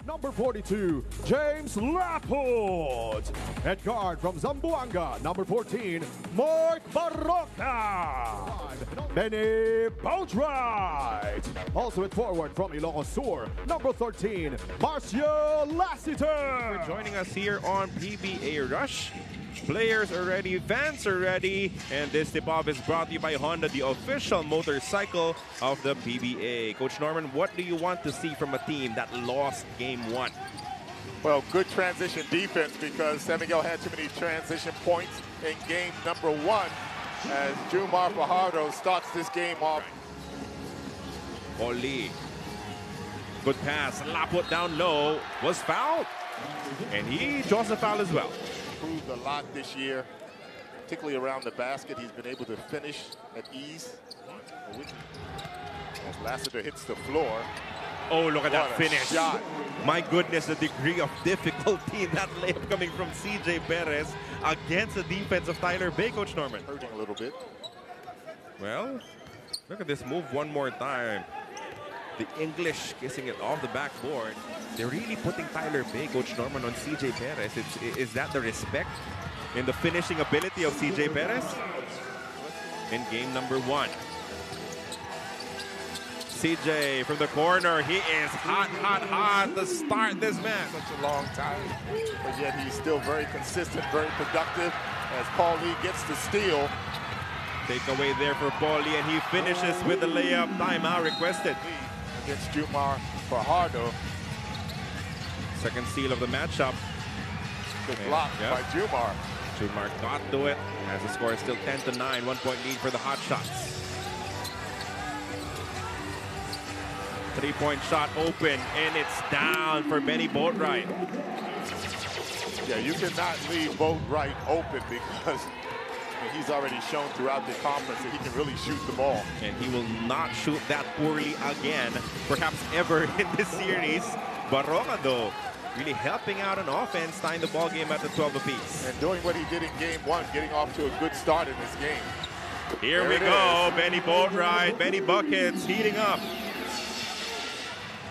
Number 42, James Laput. At guard from Zamboanga, number 14, Mark Barroca. Benny Boatwright. Also at forward from Ilocos Sur, number 13, Marcio Lassiter. For joining us here on PBA Rush. Players are ready, fans are ready, and this tip-off is brought to you by Honda, the official motorcycle of the PBA. Coach Norman, what do you want to see from a team that lost Game 1? Well, good transition defense because San Miguel had too many transition points in game number 1 as Jumar Fajardo starts this game off. Oli. Good pass. Laput down low. Was fouled. And he draws a foul as well. Improved a lot this year, particularly around the basket. He's been able to finish at ease. As Lassiter hits the floor. Oh, look at that finish. Shot. My goodness, the degree of difficulty in that layup coming from CJ Perez against the defense of Tyler Bay, Coach Norman. Hurting a little bit. Well, look at this move one more time. The English kissing it off the backboard. They're really putting Tyler Bay, Coach Norman, on CJ Perez. Is that the respect in the finishing ability of CJ Perez? In game number 1. CJ from the corner. He is hot to start this match. Such a long time. But yet he's still very consistent, very productive as Paul Lee gets the steal. Takeaway there for Paulie, and he finishes with the layup. Timeout requested. Against Jumar Fajardo. Second steal of the matchup. Good block by Jumar. Jumar got to it as the score is still 10-9. 1 point lead for the Hotshots. 3-point shot open, and it's down for Benny Boatwright. Yeah, you cannot leave Boatwright open because he's already shown throughout the conference that he can really shoot the ball. And he will not shoot that poorly again, perhaps ever in this series. Barroca, though, really helping out on offense, tying the ball game at the 12 apiece. And doing what he did in game 1, getting off to a good start in this game. Here we go, Benny Boatwright, Benny Buckets heating up.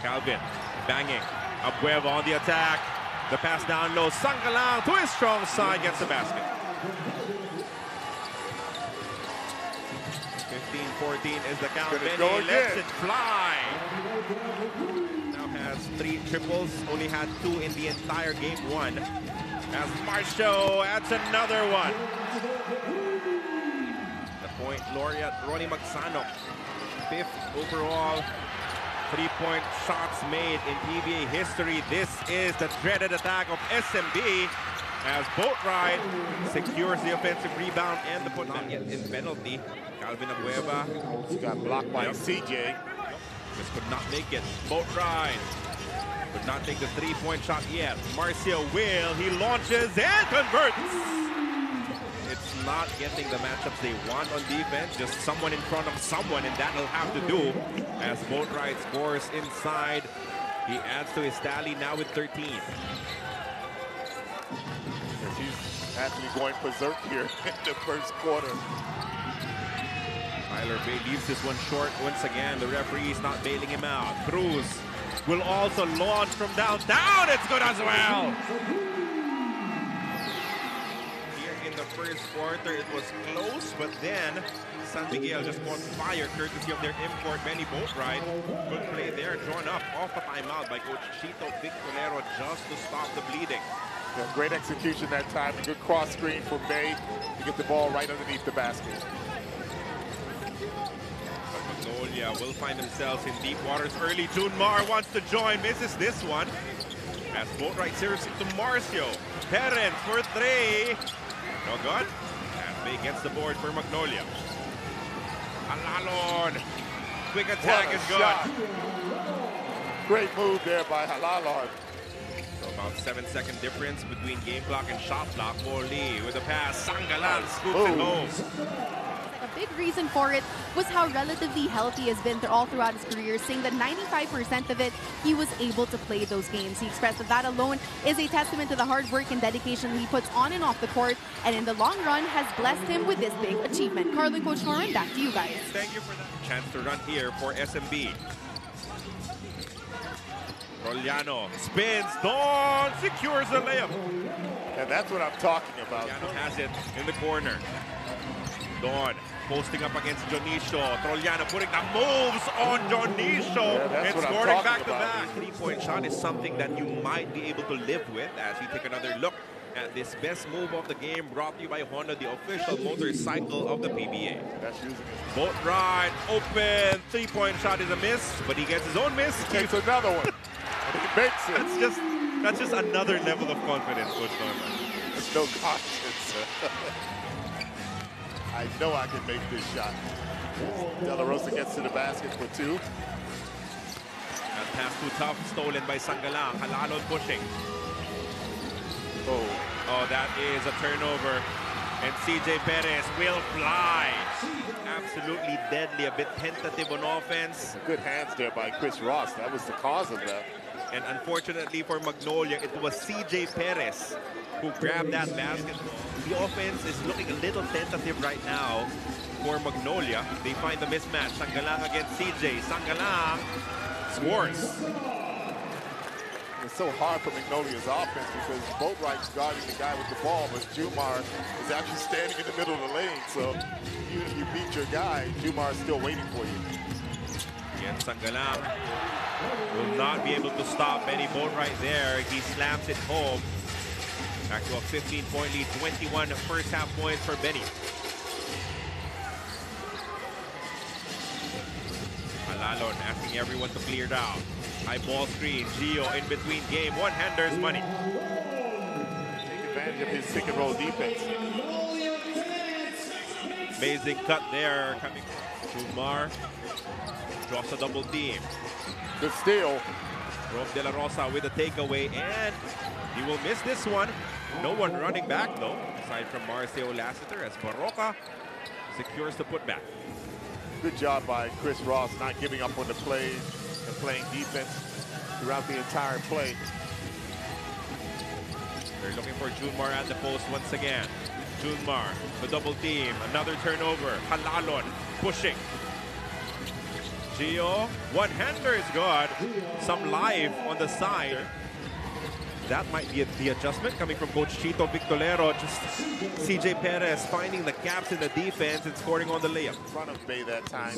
Calvin banging. Abueva on the attack. The pass down low. Sangalang to his strong side, gets the basket. 15-14 is the count. Benny lets it fly. Now has 3 triples. Only had 2 in the entire game 1. As Marcio adds another one. The point laureate, Ronnie Magsano. 5th overall. 3-point shots made in PBA history. This is the dreaded attack of SMB as Boatwright secures the offensive rebound and the put not yet in penalty. Calvin Abueva. He got blocked by CJ. Just could not make it. Boatwright could not take the 3-point shot yet. Marcio will. He launches and converts. It's not getting the matchups they want on defense. Just someone in front of someone, and that'll have to do as Boatwright scores inside. He adds to his tally now with 13. He's actually going berserk here in the first quarter. Tyler Bay leaves this one short once again. The referee is not bailing him out. Cruz will also launch from downtown. It's good as well. In the first quarter, it was close, but then San Miguel just caught fire courtesy of their import, Benny Boatwright. Good play there, drawn up off the timeout by Coach Chito Victorero just to stop the bleeding. Yeah, great execution that time. A good cross screen for Bay to get the ball right underneath the basket. But Magnolia will find themselves in deep waters early. Junmar wants to join, misses this one. As Boatwright serves it to Marcio. Perez for 3. No good. And Bay gets the board for Magnolia. Halalon. Quick attack is good. Shot. Great move there by Halalon. So about 7-second difference between game clock and shot clock. Lee with a pass. Sangalang scoops it home. A big reason for it was how relatively healthy he has been all throughout his career, saying that 95% of it, he was able to play those games. He expressed that that alone is a testament to the hard work and dedication he puts on and off the court, and in the long run has blessed him with this big achievement. Carlin, Coach Norman, back to you guys. Thank you for that chance to run here for SMB. Trollano spins. Don secures the layup. And that's what I'm talking about. Trollano has it in the corner. Don posting up against Jonicio. Trollano putting the moves on Jonicio and scoring back-to-back. Three-point shot is something that you might be able to live with as we take another look at this best move of the game, brought to you by Honda, the official motorcycle of the PBA. That's using it. Boat ride, open, three-point shot is a miss, but he gets his own miss. He takes another one. And he makes it. That's just another level of confidence, Coach Norman. There's no confidence. I know I can make this shot. De La Rosa gets to the basket for two. That pass too tough, stolen by Sangalang. Halalon pushing. Oh, that is a turnover. And CJ Perez will fly. Absolutely deadly, a bit tentative on offense. Good hands there by Chris Ross. That was the cause of that. And unfortunately for Magnolia, it was CJ Perez who grabbed that basketball. The offense is looking a little tentative right now for Magnolia. They find the mismatch. Sangalang against CJ. Sangalang scores. It's so hard for Magnolia's offense because Boatwright's guarding the guy with the ball, but Jumar is actually standing in the middle of the lane. So even if you beat your guy, Jumar is still waiting for you. Again, Sangalang will not be able to stop Benny Boatwright there. He slams it home. Back to a 15-point lead, 21 first half points for Benny. Alalon asking everyone to clear down. High ball screen, Gio in between game. One-hander's money. Take advantage of his pick and roll defense. Amazing cut there coming. Jumar draws a double team. Good steal. Rob De La Rosa with a takeaway, and he will miss this one. No one running back though, aside from Marcio Lassiter, as Barroca secures the putback. Good job by Chris Ross not giving up on the plays and playing defense throughout the entire play. They're looking for Junmar at the post once again. Junmar, the double team, another turnover. Halalon pushing. Gio, one-hander is good. Some live on the side. That might be the adjustment coming from Coach Chito Victorero. Just CJ Perez finding the gaps in the defense and scoring on the layup. In front of Bay that time.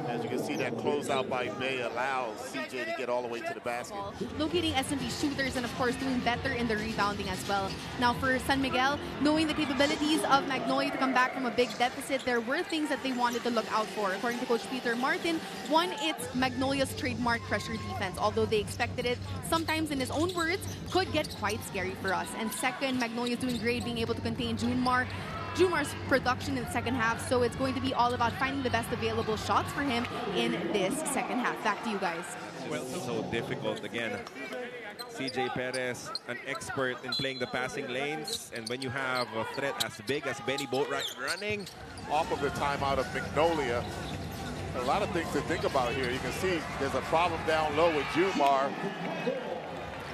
As you can see, that closeout by Bay allows CJ to get all the way to the basket. Locating SMB shooters and, of course, doing better in the rebounding as well. Now, for San Miguel, knowing the capabilities of Magnolia to come back from a big deficit, there were things that they wanted to look out for. According to Coach Peter Martin, one, it's Magnolia's trademark pressure defense. Although they expected it, sometimes, in his own words, could get quite scary for us. And second, Magnolia's doing great being able to contain Jumar's production in the second half, so it's going to be all about finding the best available shots for him in this second half. Back to you guys. Well, so difficult again. CJ Perez, an expert in playing the passing lanes, and when you have a threat as big as Benny Boatwright running off of the timeout of Magnolia, a lot of things to think about here. You can see there's a problem down low with Jumar.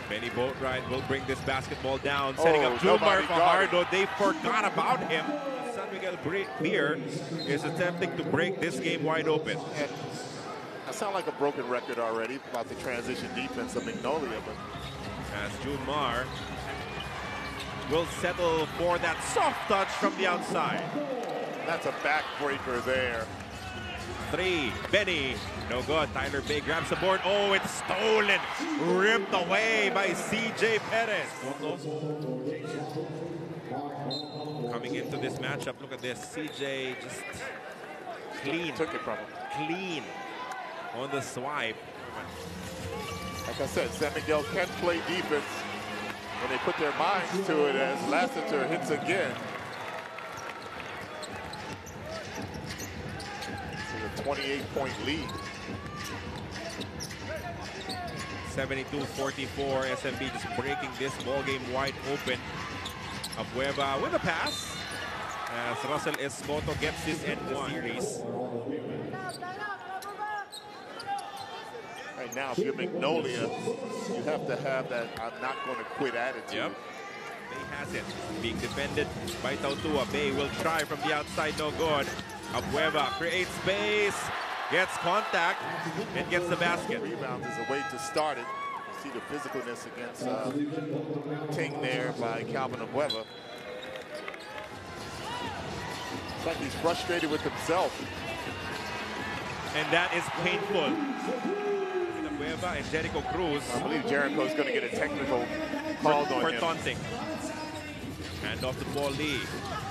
Benny Boatwright will bring this basketball down, setting up Jumar Fajardo. They forgot about him. San Miguel Beer is attempting to break this game wide open. And I sound like a broken record already about the transition defense of Magnolia, but as Jumar will settle for that soft touch from the outside. That's a backbreaker there. Three, Benny, no good. Tyler Bay grabs the board. Oh, it's stolen, ripped away by CJ Perez. Coming into this matchup, look at this. CJ just clean. Took it from him. Clean on the swipe. Like I said, San Miguel can play defense when they put their minds to it, as Lassiter hits again. 28-point lead. 72-44, SMB just breaking this ball game wide open. Abueva with a pass as Russell Escoto gets this end of the series. Right now, if you're Magnolia, you have to have that I'm not going to quit attitude. Yep. Bay has it. Being defended by Tautua. Bay will try from the outside, no good. Abueva creates space, gets contact, and gets the basket. Rebound is a way to start it. see the physicalness against Ting there by Calvin Abueva. It's like he's frustrated with himself. And that is painful. Abueva and Jericho Cruz. I believe Jericho's going to get a technical called on for him. taunting. Hand off to Paul Lee.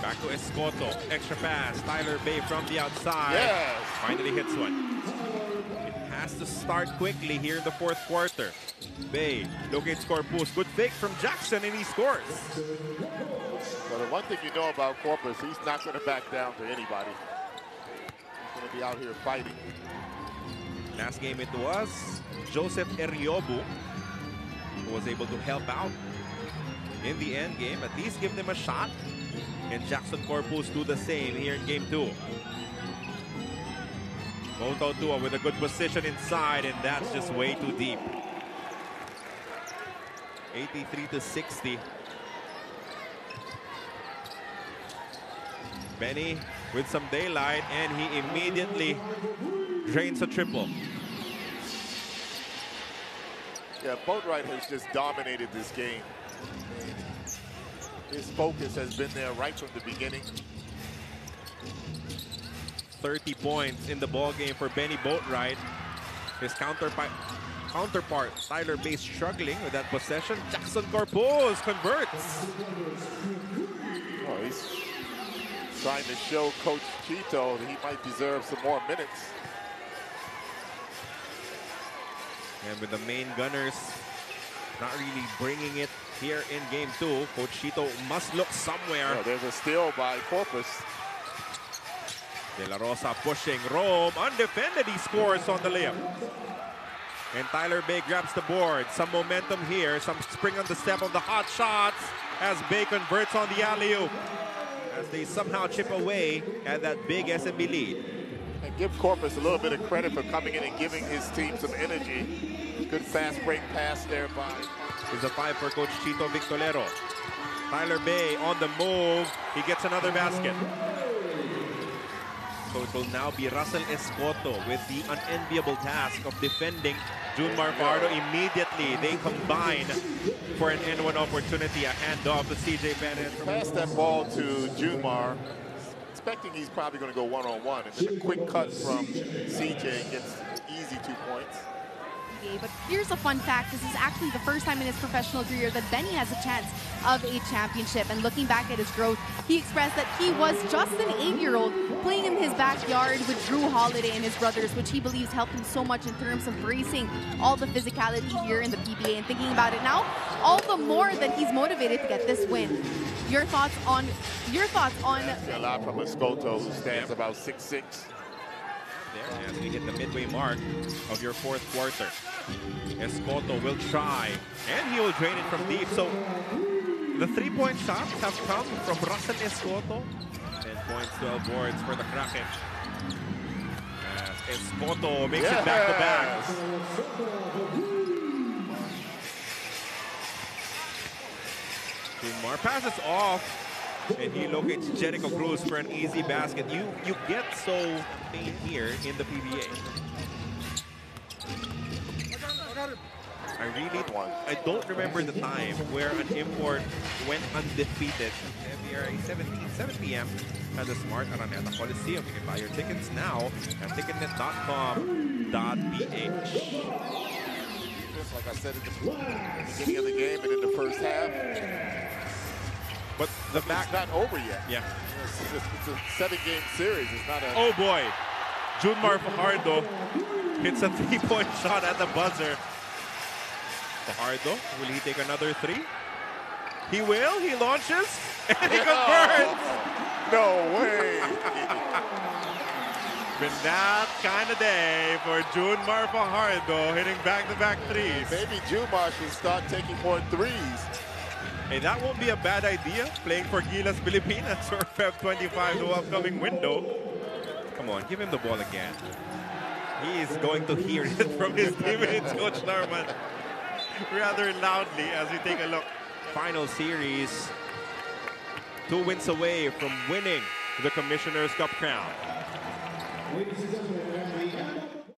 Back to Escoto. Extra pass. Tyler Bay from the outside. Yes. Finally hits one. It has to start quickly here in the fourth quarter. Bay locates Corpus. Good fake from Jackson, and he scores. But the one thing you know about Corpus, he's not going to back down to anybody. He's going to be out here fighting. Last game it was Joseph Eriobu who was able to help out in the end game. At least give them a shot. And Jackson Corpus do the same here in game 2. Moto Tua with a good position inside, and that's just way too deep. 83-60. Benny with some daylight, and he immediately drains a triple. Yeah, Boatwright has just dominated this game. His focus has been there right from the beginning. 30 points in the ball game for Benny Boatwright. His counterpart, Tyler Bay, struggling with that possession. Jackson Corpus converts. Oh, he's trying to show Coach Chito that he might deserve some more minutes. And with the main gunners not really bringing it here in game 2, Coach Chito must look somewhere. Oh, there's a steal by Corpus. De La Rosa pushing. Rome undefended. He scores on the layup. And Tyler Bay grabs the board. Some momentum here. Some spring on the step of the hot shots as Bay converts on the alley-oop. As they somehow chip away at that big SMB lead. And give Corpus a little bit of credit for coming in and giving his team some energy. Good fast break pass there by. Is a 5 for Coach Chito Victolero. Tyler Bay on the move. He gets another basket. So it will now be Russell Escoto with the unenviable task of defending Junmar Fajardo. Immediately, they combine for an N1 opportunity. A handoff to CJ Perez. Pass that ball to Junmar, expecting he's probably going to go one-on-one. And then a quick cut from CJ gets easy 2 points. But here's a fun fact. This is actually the first time in his professional career that Benny has a chance of a championship. And looking back at his growth, he expressed that he was just an 8-year-old playing in his backyard with Drew Holiday and his brothers, which he believes helped him so much in terms of bracing all the physicality here in the PBA. And thinking about it now, all the more that he's motivated to get this win. Your thoughts on A lot from Escoto, who stands about 6'6". There, as we hit the midway mark of your fourth quarter. Escoto will try, and he will drain it from deep. So the 3-point shots have come from Russell Escoto. 10 points, 12 boards for the Kraken. As Escoto makes it back-to-back. Kumar passes off. And he locates Jericho Cruz for an easy basket. You get so paid here in the PBA. I don't remember the time where an import went undefeated. February 17, 7 p.m. at the Smart Araneta Coliseum. You can buy your tickets now at ticketnet.com.ph. Like I said at the beginning of the game and in the first half. But the back it's not over yet. Yeah. It's a 7-game series. It's not a... Oh boy. Junmar Fajardo hits a 3-point shot at the buzzer. Fajardo, will he take another 3? He will. He launches. And he converts. No way. Been that kind of day for Junmar Fajardo hitting back-to-back 3s. Maybe Junmar should start taking more 3s. Hey, that won't be a bad idea, playing for Gilas Pilipinas for Feb 25, the upcoming window. Come on, give him the ball again. He is going to hear it from his teammates, Coach Norman, rather loudly as we take a look. Final series, 2 wins away from winning the Commissioner's Cup crown. Ladies and gentlemen,